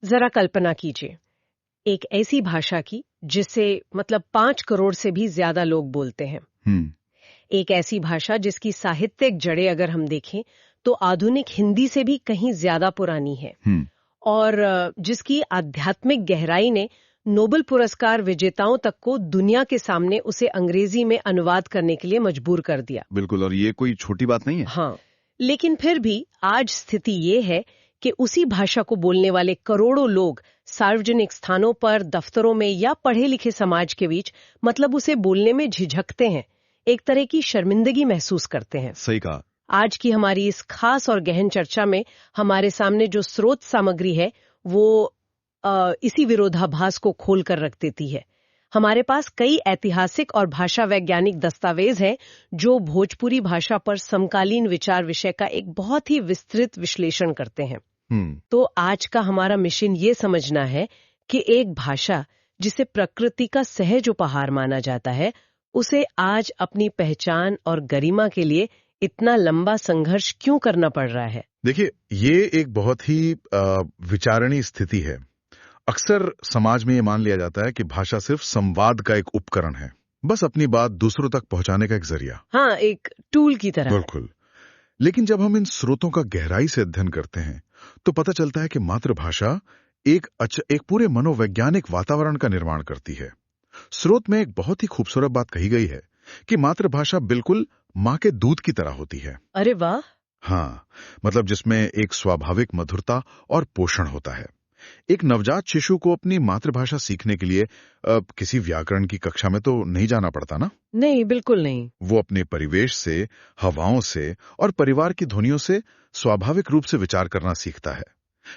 जरा कल्पना कीजिए, एक ऐसी भाषा की जिसे 5 करोड़ से भी ज्यादा लोग बोलते हैं। एक ऐसी भाषा जिसकी साहित्यिक जड़ें अगर हम देखें तो आधुनिक हिंदी से भी कहीं ज्यादा पुरानी है। और जिसकी आध्यात्मिक गहराई ने नोबेल पुरस्कार विजेताओं तक को दुनिया के सामने उसे अंग्रेजी में अनुवाद करने के लिए मजबूर कर दिया। बिल्कुल, और ये कोई छोटी बात नहीं है। हाँ, लेकिन फिर भी आज स्थिति ये है कि उसी भाषा को बोलने वाले करोड़ों लोग सार्वजनिक स्थानों पर, दफ्तरों में या पढ़े लिखे समाज के बीच उसे बोलने में झिझकते हैं, एक तरह की शर्मिंदगी महसूस करते हैं। सही कहा। आज की हमारी इस खास और गहन चर्चा में हमारे सामने जो स्रोत सामग्री है वो इसी विरोधाभास को खोल कर रख देती है। हमारे पास कई ऐतिहासिक और भाषा वैज्ञानिक दस्तावेज हैं जो भोजपुरी भाषा पर समकालीन विचार विषय का एक बहुत ही विस्तृत विश्लेषण करते हैं। तो आज का हमारा मिशन ये समझना है कि एक भाषा जिसे प्रकृति का सहज उपहार माना जाता है, उसे आज अपनी पहचान और गरिमा के लिए इतना लंबा संघर्ष क्यों करना पड़ रहा है। देखिए, ये एक बहुत ही विचारणीय स्थिति है। अक्सर समाज में ये मान लिया जाता है कि भाषा सिर्फ संवाद का एक उपकरण है, बस अपनी बात दूसरों तक पहुंचाने का एक जरिया। हाँ, एक टूल की तरह। बिल्कुल। लेकिन जब हम इन स्रोतों का गहराई से अध्ययन करते हैं तो पता चलता है कि मातृभाषा एक पूरे मनोवैज्ञानिक वातावरण का निर्माण करती है। स्रोत में एक बहुत ही खूबसूरत बात कही गई है कि मातृभाषा बिल्कुल माँ के दूध की तरह होती है। अरे वाह! हाँ, जिसमें एक स्वाभाविक मधुरता और पोषण होता है। एक नवजात शिशु को अपनी मातृभाषा सीखने के लिए किसी व्याकरण की कक्षा में तो नहीं जाना पड़ता ना? नहीं, बिल्कुल नहीं। वो अपने परिवेश से, हवाओं से और परिवार की ध्वनियों से स्वाभाविक रूप से विचार करना सीखता है।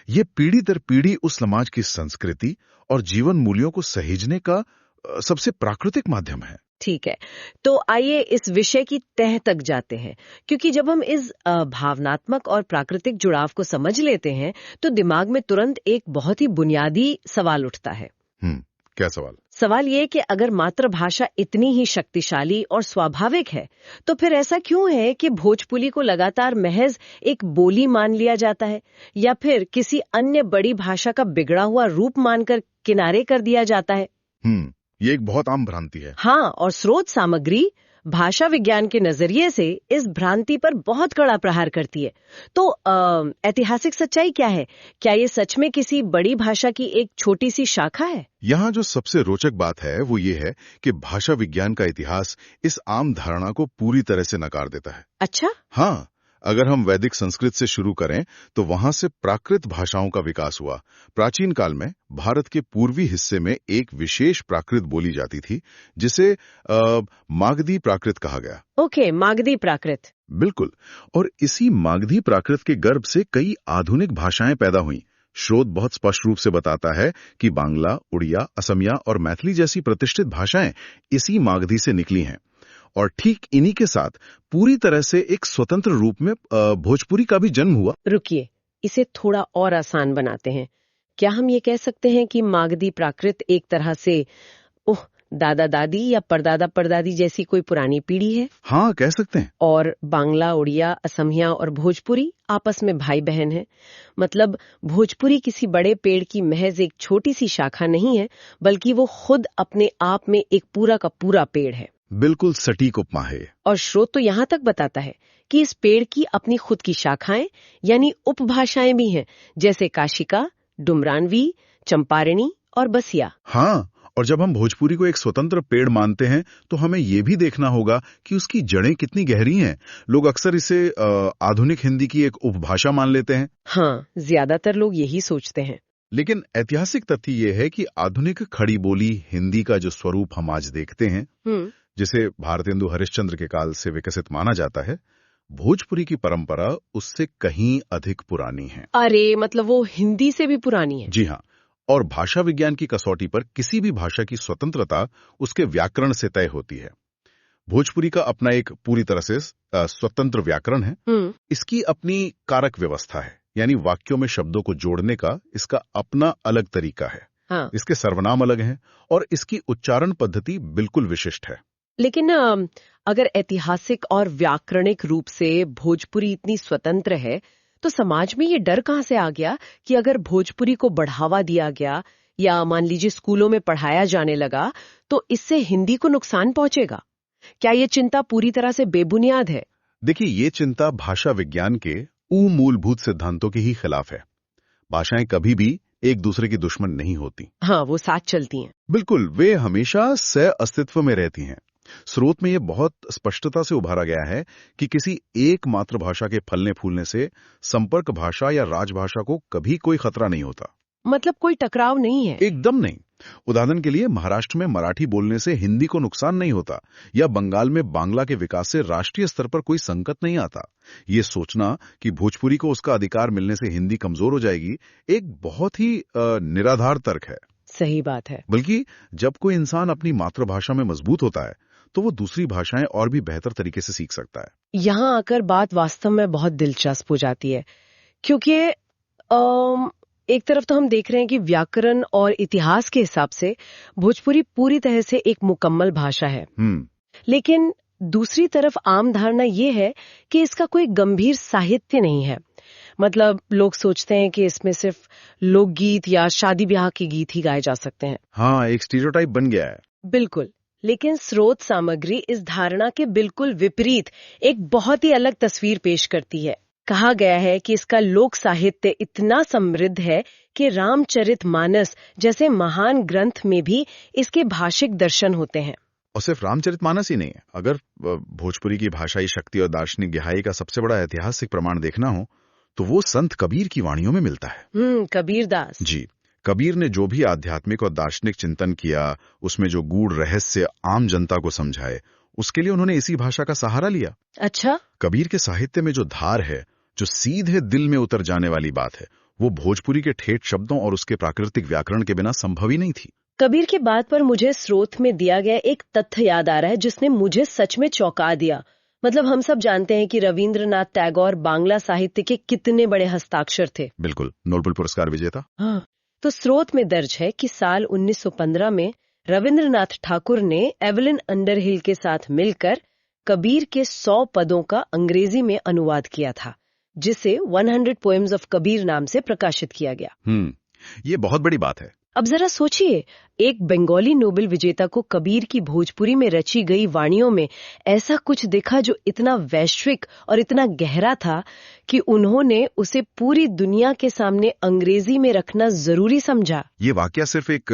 ये पीढ़ी दर पीढ़ी उस समाज की संस्कृति और जीवन मूल्यों को सहेजने का सबसे प्राकृतिक माध्यम है। ठीक है, तो आइए इस विषय की तह तक जाते हैं, क्योंकि जब हम इस भावनात्मक और प्राकृतिक जुड़ाव को समझ लेते हैं तो दिमाग में तुरंत एक बहुत ही बुनियादी सवाल उठता है। क्या सवाल? सवाल ये कि अगर मातृभाषा इतनी ही शक्तिशाली और स्वाभाविक है तो फिर ऐसा क्यों है कि भोजपुरी को लगातार महज एक बोली मान लिया जाता है, या फिर किसी अन्य बड़ी भाषा का बिगड़ा हुआ रूप मानकर किनारे कर दिया जाता है। ये एक बहुत आम भ्रांति है। हाँ, और स्रोत सामग्री भाषा विज्ञान के नजरिए से इस भ्रांति पर बहुत कड़ा प्रहार करती है। तो ऐतिहासिक सच्चाई क्या है? क्या ये सच में किसी बड़ी भाषा की एक छोटी सी शाखा है? यहाँ जो सबसे रोचक बात है वो ये है कि भाषा विज्ञान का इतिहास इस आम धारणा को पूरी तरह से नकार देता है। अच्छा? हाँ, अगर हम वैदिक संस्कृत से शुरू करें तो वहां से प्राकृत भाषाओं का विकास हुआ। प्राचीन काल में भारत के पूर्वी हिस्से में एक विशेष प्राकृत बोली जाती थी जिसे मागधी प्राकृत कहा गया। ओके, मागधी प्राकृत। बिल्कुल, और इसी मागधी प्राकृत के गर्भ से कई आधुनिक भाषाएं पैदा हुईं। स्रोत बहुत स्पष्ट रूप से बताता है कि बांग्ला, उड़िया, असमिया और मैथिली जैसी प्रतिष्ठित भाषाएं इसी मागधी से निकली हैं। और ठीक इन्हीं के साथ पूरी तरह से एक स्वतंत्र रूप में भोजपुरी का भी जन्म हुआ। रुकिए, इसे थोड़ा और आसान बनाते हैं। क्या हम ये कह सकते हैं कि मागधी प्राकृत एक तरह से दादा दादी या परदादा परदादी जैसी कोई पुरानी पीढ़ी है? हाँ, कह सकते हैं। और बांग्ला, उड़िया, असमिया और भोजपुरी आपस में भाई बहन हैं। भोजपुरी किसी बड़े पेड़ की महज एक छोटी सी शाखा नहीं है, बल्कि वो खुद अपने आप में एक पूरा का पूरा पेड़ है। बिल्कुल सटीक उपमा है। और स्रोत तो यहाँ तक बताता है कि इस पेड़ की अपनी खुद की शाखाएं यानी उपभाषाएं भी हैं, जैसे काशिका, डुमरानवी, चंपारणी और बसिया। हाँ, और जब हम भोजपुरी को एक स्वतंत्र पेड़ मानते हैं तो हमें ये भी देखना होगा कि उसकी जड़ें कितनी गहरी हैं। लोग अक्सर इसे आधुनिक हिंदी की एक उपभाषा मान लेते हैं। हाँ, ज्यादातर लोग यही सोचते हैं। लेकिन ऐतिहासिक तथ्य ये है कि आधुनिक खड़ी बोली हिंदी का जो स्वरूप हम आज देखते हैं, जिसे भारतेंदु हरिश्चंद्र के काल से विकसित माना जाता है, भोजपुरी की परंपरा उससे कहीं अधिक पुरानी है। अरे, वो हिंदी से भी पुरानी है? जी हाँ, और भाषा विज्ञान की कसौटी पर किसी भी भाषा की स्वतंत्रता उसके व्याकरण से तय होती है। भोजपुरी का अपना एक पूरी तरह से स्वतंत्र व्याकरण है। इसकी अपनी कारक व्यवस्था है, यानी वाक्यों में शब्दों को जोड़ने का इसका अपना अलग तरीका है। हाँ। इसके सर्वनाम अलग हैं और इसकी उच्चारण पद्धति बिल्कुल विशिष्ट है। लेकिन अगर ऐतिहासिक और व्याकरणिक रूप से भोजपुरी इतनी स्वतंत्र है, तो समाज में ये डर कहाँ से आ गया कि अगर भोजपुरी को बढ़ावा दिया गया या मान लीजिए स्कूलों में पढ़ाया जाने लगा तो इससे हिंदी को नुकसान पहुंचेगा? क्या ये चिंता पूरी तरह से बेबुनियाद है? देखिए, ये चिंता भाषा विज्ञान के मूलभूत सिद्धांतों के ही खिलाफ है। भाषाएं कभी भी एक दूसरे की दुश्मन नहीं होती। हाँ, वो साथ चलती हैं। बिल्कुल, वे हमेशा सह अस्तित्व में रहती हैं। स्रोत में ये बहुत स्पष्टता से उभारा गया है कि किसी एक मातृभाषा के फलने फूलने से संपर्क भाषा या राजभाषा को कभी कोई खतरा नहीं होता। मतलब कोई टकराव नहीं है? एकदम नहीं। उदाहरण के लिए महाराष्ट्र में मराठी बोलने से हिंदी को नुकसान नहीं होता या बंगाल में बांग्ला के विकास से राष्ट्रीय स्तर पर कोई संकट नहीं आता। ये सोचना कि भोजपुरी को उसका अधिकार मिलने से हिंदी कमजोर हो जाएगी एक बहुत ही निराधार तर्क है। सही बात है। बल्कि जब कोई इंसान अपनी मातृभाषा में मजबूत होता है तो वो दूसरी भाषाएं और भी बेहतर तरीके से सीख सकता है। यहाँ आकर बात वास्तव में बहुत दिलचस्प हो जाती है, क्योंकि एक तरफ तो हम देख रहे हैं कि व्याकरण और इतिहास के हिसाब से भोजपुरी पूरी तरह से एक मुकम्मल भाषा है, लेकिन दूसरी तरफ आम धारणा ये है कि इसका कोई गंभीर साहित्य नहीं है। मतलब लोग सोचते हैं कि इसमें सिर्फ लोकगीत या शादी ब्याह के गीत ही गाए जा सकते हैं। हाँ, एक स्टीरियोटाइप बन गया है। बिल्कुल, लेकिन स्रोत सामग्री इस धारणा के बिल्कुल विपरीत एक बहुत ही अलग तस्वीर पेश करती है। कहा गया है कि इसका लोक साहित्य इतना समृद्ध है कि रामचरितमानस जैसे महान ग्रंथ में भी इसके भाषिक दर्शन होते हैं। और सिर्फ रामचरितमानस ही नहीं है। अगर भोजपुरी की भाषाई शक्ति और दार्शनिक गहराई का सबसे बड़ा ऐतिहासिक प्रमाण देखना हो तो वो संत कबीर की वाणियों में मिलता है। कबीरदास जी, कबीर ने जो भी आध्यात्मिक और दार्शनिक चिंतन किया, उसमें जो गूढ़ रहस्य आम जनता को समझाए, उसके लिए उन्होंने इसी भाषा का सहारा लिया। अच्छा, कबीर के साहित्य में जो धार है, जो सीधे दिल में उतर जाने वाली बात है, वो भोजपुरी के ठेठ शब्दों और उसके प्राकृतिक व्याकरण के बिना संभव ही नहीं थी। कबीर की बात पर मुझे स्रोत में दिया गया एक तथ्य याद आ रहा है जिसने मुझे सच में चौंका दिया। मतलब हम सब जानते हैं कि रविंद्रनाथ टैगोर बांग्ला साहित्य के कितने बड़े हस्ताक्षर थे। बिल्कुल, नोबेल पुरस्कार विजेता। हाँ, तो स्रोत में दर्ज है कि साल 1915 में रविंद्रनाथ ठाकुर ने एवलिन अंडरहिल के साथ मिलकर कबीर के 100 पदों का अंग्रेजी में अनुवाद किया था, जिसे 100 पोएम्स ऑफ कबीर नाम से प्रकाशित किया गया। ये बहुत बड़ी बात है। अब जरा सोचिए, एक बंगाली नोबेल विजेता को कबीर की भोजपुरी में रची गई वाणियों में ऐसा कुछ देखा जो इतना वैश्विक और इतना गहरा था कि उन्होंने उसे पूरी दुनिया के सामने अंग्रेजी में रखना जरूरी समझा। ये वाकया सिर्फ एक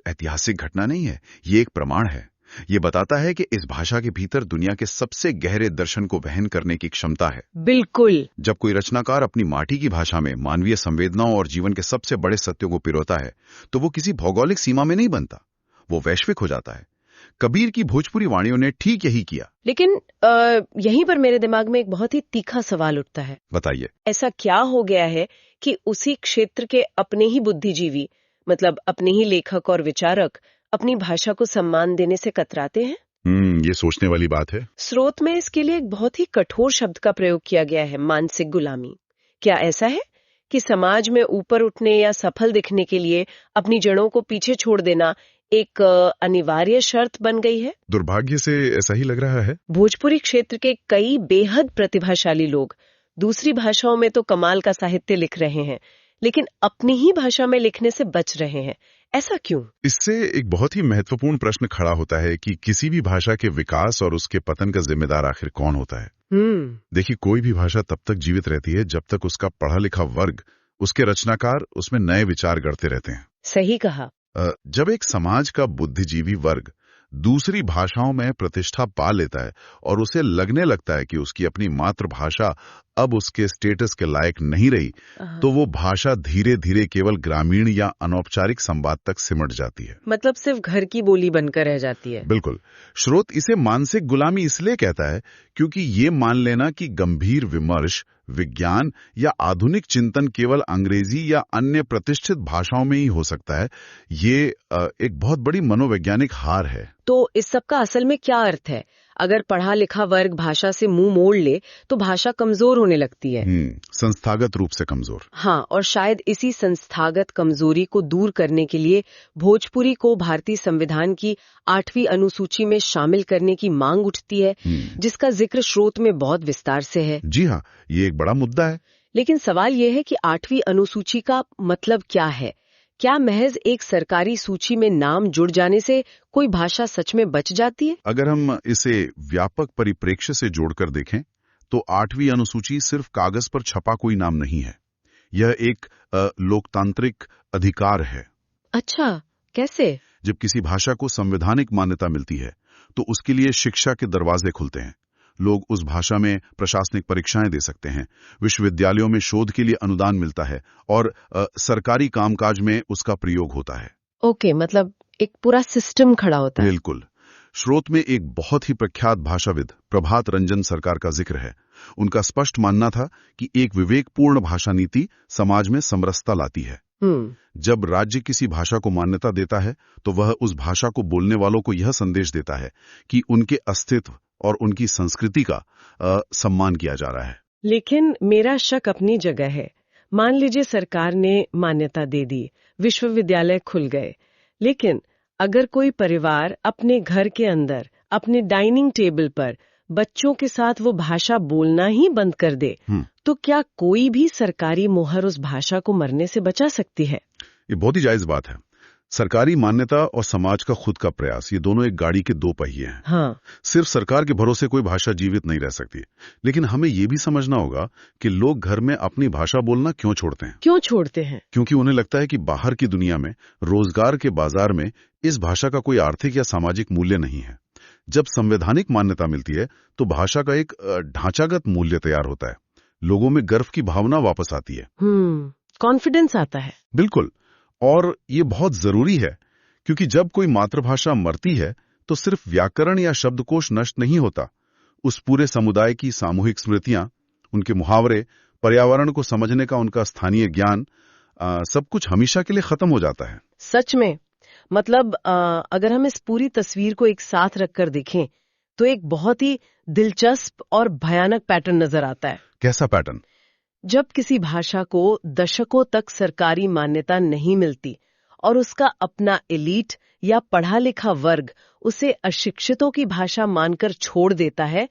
ऐतिहासिक घटना नहीं है, ये एक प्रमाण है। ये बताता है कि इस भाषा के भीतर दुनिया के सबसे गहरे दर्शन को वहन करने की क्षमता है। बिल्कुल। जब कोई रचनाकार अपनी माटी की भाषा में मानवीय संवेदनाओं और जीवन के सबसे बड़े सत्यों को पिरोता है तो वो किसी भौगोलिक सीमा में नहीं बनता, वो वैश्विक हो जाता है। कबीर की भोजपुरी वाणियों ने ठीक यही किया। लेकिन यहीं पर मेरे दिमाग में एक बहुत ही तीखा सवाल उठता है। बताइए। ऐसा क्या हो गया है कि उसी क्षेत्र के अपने ही बुद्धिजीवी, मतलब अपने ही लेखक और विचारक अपनी भाषा को सम्मान देने से कतराते हैं? ये सोचने वाली बात है। स्रोत में इसके लिए एक बहुत ही कठोर शब्द का प्रयोग किया गया है, मानसिक गुलामी। क्या ऐसा है कि समाज में ऊपर उठने या सफल दिखने के लिए अपनी जड़ों को पीछे छोड़ देना एक अनिवार्य शर्त बन गई है? दुर्भाग्य से ऐसा ही लग रहा है। भोजपुरी क्षेत्र के कई बेहद प्रतिभाशाली लोग दूसरी भाषाओं में तो कमाल का साहित्य लिख रहे हैं, लेकिन अपनी ही भाषा में लिखने से बच रहे हैं। ऐसा क्यों? इससे एक बहुत ही महत्वपूर्ण प्रश्न खड़ा होता है कि किसी भी भाषा के विकास और उसके पतन का जिम्मेदार आखिर कौन होता है। देखिए, कोई भी भाषा तब तक जीवित रहती है जब तक उसका पढ़ा लिखा वर्ग, उसके रचनाकार उसमें नए विचार गढ़ते रहते हैं। सही कहा। जब एक समाज का बुद्धिजीवी वर्ग दूसरी भाषाओं में प्रतिष्ठा पा लेता है और उसे लगने लगता है कि उसकी अपनी मातृभाषा अब उसके स्टेटस के लायक नहीं रही, तो वो भाषा धीरे धीरे केवल ग्रामीण या अनौपचारिक संवाद तक सिमट जाती है। मतलब सिर्फ घर की बोली बनकर रह जाती है। बिल्कुल। स्रोत इसे मानसिक गुलामी इसलिए कहता है क्योंकि ये मान लेना कि गंभीर विमर्श, विज्ञान या आधुनिक चिंतन केवल अंग्रेजी या अन्य प्रतिष्ठित भाषाओं में ही हो सकता है, ये एक बहुत बड़ी मनोवैज्ञानिक हार है। तो इस सब का असल में क्या अर्थ है? अगर पढ़ा लिखा वर्ग भाषा से मुंह मोड़ ले तो भाषा कमजोर होने लगती है। संस्थागत रूप से कमजोर। हाँ, और शायद इसी संस्थागत कमजोरी को दूर करने के लिए भोजपुरी को भारतीय संविधान की 8वीं अनुसूची में शामिल करने की मांग उठती है, जिसका जिक्र स्रोत में बहुत विस्तार से है। जी हाँ, ये एक बड़ा मुद्दा है। लेकिन सवाल यह है कि 8वीं अनुसूची का मतलब क्या है? क्या महज एक सरकारी सूची में नाम जुड़ जाने से कोई भाषा सच में बच जाती है? अगर हम इसे व्यापक परिप्रेक्ष्य से जोड़कर देखें तो 8वीं अनुसूची सिर्फ कागज पर छपा कोई नाम नहीं है। यह एक लोकतांत्रिक अधिकार है। अच्छा, कैसे? जब किसी भाषा को संवैधानिक मान्यता मिलती है तो उसके लिए शिक्षा के दरवाजे खुलते हैं। लोग उस भाषा में प्रशासनिक परीक्षाएं दे सकते हैं, विश्वविद्यालयों में शोध के लिए अनुदान मिलता है और सरकारी कामकाज में उसका प्रयोग होता है। ओके, मतलब एक पूरा सिस्टम खड़ा होता है। बिल्कुल। स्रोत में एक बहुत ही प्रख्यात भाषाविद प्रभात रंजन सरकार का जिक्र है। उनका स्पष्ट मानना था कि एक विवेकपूर्ण भाषा नीति समाज में समरसता लाती है। जब राज्य किसी भाषा को मान्यता देता है तो वह उस भाषा को बोलने वालों को यह संदेश देता है कि उनके अस्तित्व और उनकी संस्कृति का सम्मान किया जा रहा है। लेकिन मेरा शक अपनी जगह है। मान लीजिए सरकार ने मान्यता दे दी, विश्वविद्यालय खुल गए, लेकिन अगर कोई परिवार अपने घर के अंदर अपने डाइनिंग टेबल पर बच्चों के साथ वो भाषा बोलना ही बंद कर दे, तो क्या कोई भी सरकारी मोहर उस भाषा को मरने से बचा सकती है? ये बहुत ही जायज बात है। सरकारी मान्यता और समाज का खुद का प्रयास, ये दोनों एक गाड़ी के दो पहिए हैं। हाँ। सिर्फ सरकार के भरोसे कोई भाषा जीवित नहीं रह सकती। लेकिन हमें ये भी समझना होगा कि लोग घर में अपनी भाषा बोलना क्यों छोड़ते हैं। क्यों छोड़ते हैं? क्योंकि उन्हें लगता है कि बाहर की दुनिया में, रोजगार के बाजार में इस भाषा का कोई आर्थिक या सामाजिक मूल्य नहीं है। जब संवैधानिक मान्यता मिलती है तो भाषा का एक ढांचागत मूल्य तैयार होता है। लोगों में गर्व की भावना वापस आती है। कॉन्फिडेंस आता है। बिल्कुल। और ये बहुत जरूरी है, क्योंकि जब कोई मातृभाषा मरती है तो सिर्फ व्याकरण या शब्दकोश नष्ट नहीं होता, उस पूरे समुदाय की सामूहिक स्मृतियां, उनके मुहावरे, पर्यावरण को समझने का उनका स्थानीय ज्ञान, सब कुछ हमेशा के लिए खत्म हो जाता है। सच में? मतलब अगर हम इस पूरी तस्वीर को एक साथ रखकर देखें तो एक बहुत ही दिलचस्प और भयानक पैटर्न नजर आता है। कैसा पैटर्न? जब किसी भाषा को दशकों तक सरकारी मान्यता नहीं मिलती और उसका अपना एलीट या पढ़ा लिखा वर्ग उसे अशिक्षितों की भाषा मानकर छोड़ देता है,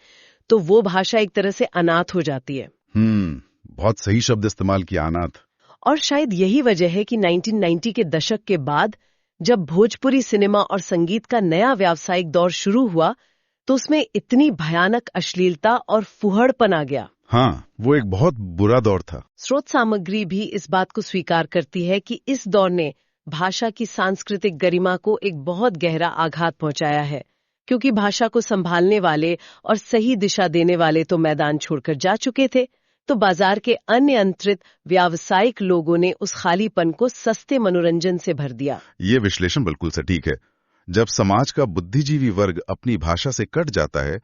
तो वो भाषा एक तरह से अनाथ हो जाती है। बहुत सही शब्द इस्तेमाल किया, अनाथ। और शायद यही वजह है कि 1990 के दशक के बाद जब भोजपुरी सिनेमा और संगीत का नया व्यावसायिक दौर शुरू हुआ तो उसमें इतनी भयानक अश्लीलता और फुहड़पन आ गया। हाँ, वो एक बहुत बुरा दौर था। स्रोत सामग्री भी इस बात को स्वीकार करती है कि इस दौर ने भाषा की सांस्कृतिक गरिमा को एक बहुत गहरा आघात पहुंचाया है, क्योंकि भाषा को संभालने वाले और सही दिशा देने वाले तो मैदान छोड़कर जा चुके थे, तो बाजार के अनियंत्रित व्यावसायिक लोगों ने उस खालीपन को सस्ते मनोरंजन से भर दिया। ये विश्लेषण बिल्कुल सटीक है। जब समाज का बुद्धिजीवी वर्ग अपनी भाषा से कट जाता है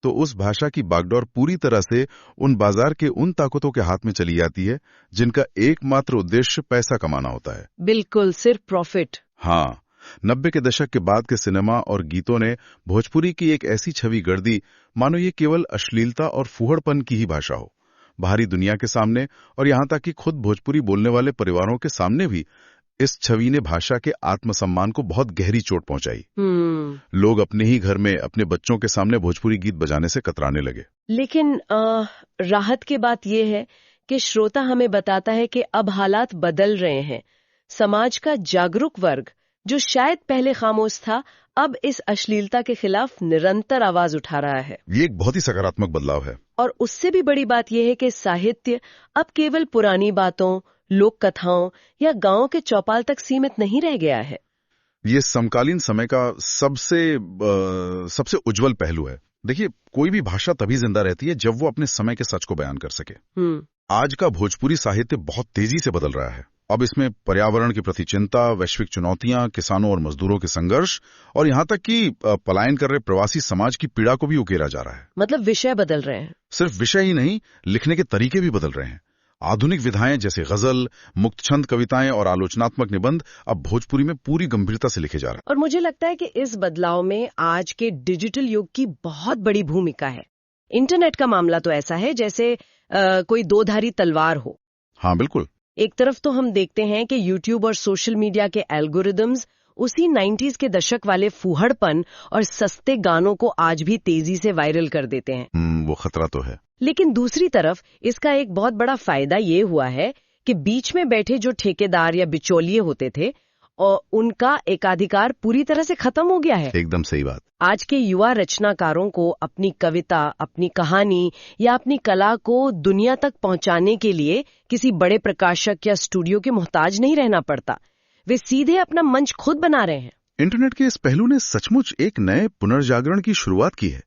तो उस भाषा की बागडोर पूरी तरह से उन बाजार के उन ताकतों के हाथ में चली जाती है जिनका एकमात्र उद्देश्य पैसा कमाना होता है। बिल्कुल, सिर्फ प्रॉफिट। हाँ, 90 के दशक के बाद के सिनेमा और गीतों ने भोजपुरी की एक ऐसी छवि गढ़ दी मानो ये केवल अश्लीलता और फुहड़पन की ही भाषा हो। बाहरी दुनिया के सामने और यहाँ तक कि खुद भोजपुरी बोलने वाले परिवारों के सामने भी इस छवि ने भाषा के आत्मसम्मान को बहुत गहरी चोट पहुंचाई। लोग अपने ही घर में अपने बच्चों के सामने भोजपुरी गीत बजाने से कतराने लगे। लेकिन राहत की बात यह है कि श्रोता हमें बताता है कि अब हालात बदल रहे हैं। समाज का जागरूक वर्ग, जो शायद पहले खामोश था, अब इस अश्लीलता के खिलाफ निरंतर आवाज उठा रहा है। ये एक बहुत ही सकारात्मक बदलाव है। और उससे भी बड़ी बात यह है कि साहित्य अब केवल पुरानी बातों, लोक कथाओं या गांव के चौपाल तक सीमित नहीं रह गया है। ये समकालीन समय का सबसे उज्जवल पहलू है। देखिए, कोई भी भाषा तभी जिंदा रहती है जब वो अपने समय के सच को बयान कर सके। आज का भोजपुरी साहित्य बहुत तेजी से बदल रहा है। अब इसमें पर्यावरण के प्रति चिंता, वैश्विक चुनौतियां, किसानों और मजदूरों के संघर्ष और यहाँ तक कि पलायन कर रहे प्रवासी समाज की पीड़ा को भी उकेरा जा रहा है। मतलब विषय बदल रहे हैं। सिर्फ विषय ही नहीं, लिखने के तरीके भी बदल रहे हैं। आधुनिक विधाएं जैसे गजल, मुक्तछंद कविताएं और आलोचनात्मक निबंध अब भोजपुरी में पूरी गंभीरता से लिखे जा रहे हैं। और मुझे लगता है कि इस बदलाव में आज के डिजिटल युग की बहुत बड़ी भूमिका है। इंटरनेट का मामला तो ऐसा है जैसे कोई दो धारी तलवार हो। हाँ, बिल्कुल। एक तरफ तो हम देखते हैं कि यूट्यूब और सोशल मीडिया के एल्गोरिदम्स उसी 90s के दशक वाले फूहड़पन और सस्ते गानों को आज भी तेजी से वायरल कर देते हैं। वो खतरा तो है। लेकिन दूसरी तरफ इसका एक बहुत बड़ा फायदा ये हुआ है कि बीच में बैठे जो ठेकेदार या बिचौलिए होते थे और उनका एकाधिकार पूरी तरह से खत्म हो गया है। एकदम सही बात। आज के युवा रचनाकारों को अपनी कविता, अपनी कहानी या अपनी कला को दुनिया तक पहुंचाने के लिए किसी बड़े प्रकाशक या स्टूडियो के मोहताज नहीं रहना पड़ता। वे सीधे अपना मंच खुद बना रहे हैं। इंटरनेट के इस पहलू ने सचमुच एक नए पुनर्जागरण की शुरुआत की है।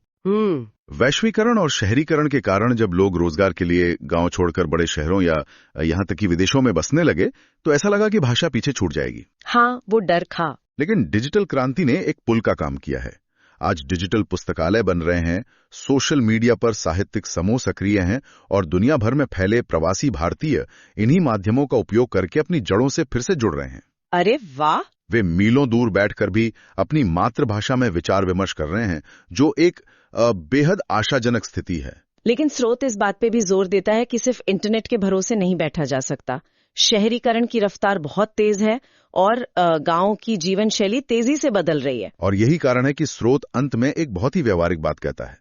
वैश्वीकरण और शहरीकरण के कारण जब लोग रोजगार के लिए गांव छोड़कर बड़े शहरों या यहां तक कि विदेशों में बसने लगे तो ऐसा लगा कि भाषा पीछे छूट जाएगी। हाँ, वो डर था। लेकिन डिजिटल क्रांति ने एक पुल का काम किया है। आज डिजिटल पुस्तकालय बन रहे हैं, सोशल मीडिया पर साहित्यिक समूह सक्रिय हैं और दुनिया भर में फैले प्रवासी भारतीय इन्हीं माध्यमों का उपयोग करके अपनी जड़ों से फिर से जुड़ रहे हैं। अरे वाह! वे मीलों दूर बैठकर भी अपनी मातृभाषा में विचार विमर्श कर रहे हैं, जो एक बेहद आशाजनक स्थिति है। लेकिन स्रोत इस बात पे भी जोर देता है कि सिर्फ इंटरनेट के भरोसे नहीं बैठा जा सकता। शहरीकरण की रफ्तार बहुत तेज है और गांव की जीवन शैली तेजी से बदल रही है। और यही कारण है कि स्रोत अंत में एक बहुत ही व्यावहारिक बात कहता है।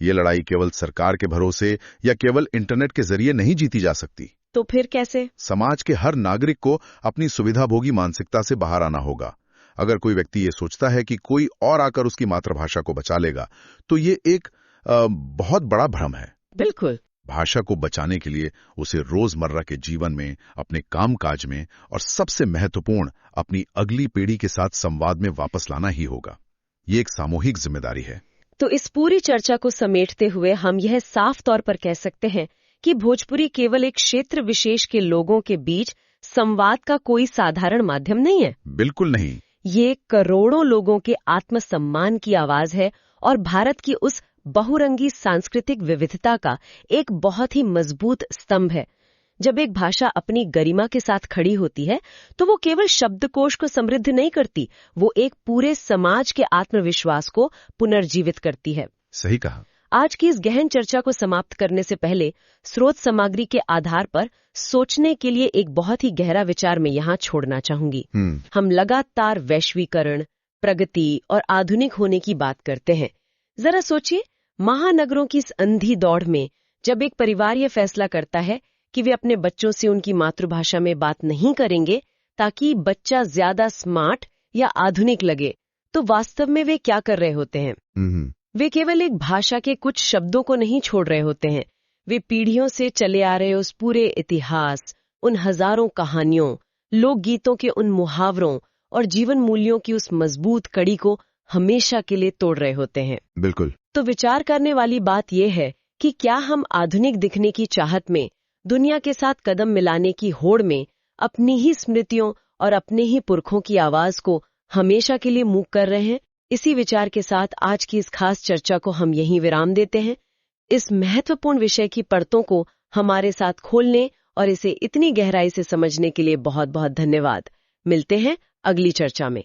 ये लड़ाई केवल सरकार के भरोसे या केवल इंटरनेट के जरिए नहीं जीती जा सकती। तो फिर कैसे? समाज के हर नागरिक को अपनी सुविधाभोगी मानसिकता से बाहर आना होगा। अगर कोई व्यक्ति ये सोचता है कि कोई और आकर उसकी मातृभाषा को बचा लेगा, तो ये एक बहुत बड़ा भ्रम है। बिल्कुल। भाषा को बचाने के लिए उसे रोजमर्रा के जीवन में, अपने कामकाज में और सबसे महत्वपूर्ण अपनी अगली पीढ़ी के साथ संवाद में वापस लाना ही होगा। ये एक सामूहिक जिम्मेदारी है। तो इस पूरी चर्चा को समेटते हुए हम यह साफ तौर पर कह सकते हैं कि भोजपुरी केवल एक क्षेत्र विशेष के लोगों के बीच संवाद का कोई साधारण माध्यम नहीं है। बिल्कुल नहीं। ये करोड़ों लोगों के आत्मसम्मान की आवाज है और भारत की उस बहुरंगी सांस्कृतिक विविधता का एक बहुत ही मजबूत स्तंभ है। जब एक भाषा अपनी गरिमा के साथ खड़ी होती है तो वो केवल शब्दकोश को समृद्ध नहीं करती, वो एक पूरे समाज के आत्मविश्वास को पुनर्जीवित करती है। सही कहा। आज की इस गहन चर्चा को समाप्त करने से पहले स्रोत सामग्री के आधार पर सोचने के लिए एक बहुत ही गहरा विचार में यहाँ छोड़ना चाहूंगी। हम लगातार वैश्वीकरण, प्रगति और आधुनिक होने की बात करते हैं। जरा सोचिए, महानगरों की इस अंधी दौड़ में जब एक परिवार ये फैसला करता है कि वे अपने बच्चों से उनकी मातृभाषा में बात नहीं करेंगे ताकि बच्चा ज्यादा स्मार्ट या आधुनिक लगे, तो वास्तव में वे क्या कर रहे होते हैं? वे केवल एक भाषा के कुछ शब्दों को नहीं छोड़ रहे होते हैं, वे पीढ़ियों से चले आ रहे उस पूरे इतिहास, उन हजारों कहानियों, लोकगीतों के उन मुहावरों और जीवन मूल्यों की उस मजबूत कड़ी को हमेशा के लिए तोड़ रहे होते हैं। बिल्कुल। तो विचार करने वाली बात यह है कि क्या हम आधुनिक दिखने की चाहत में, दुनिया के साथ कदम मिलाने की होड़ में अपनी ही स्मृतियों और अपने ही पुरखों की आवाज को हमेशा के लिए मूक कर रहे हैं? इसी विचार के साथ आज की इस खास चर्चा को हम यहीं विराम देते हैं। इस महत्वपूर्ण विषय की परतों को हमारे साथ खोलने और इसे इतनी गहराई से समझने के लिए बहुत बहुत धन्यवाद। मिलते हैं अगली चर्चा में।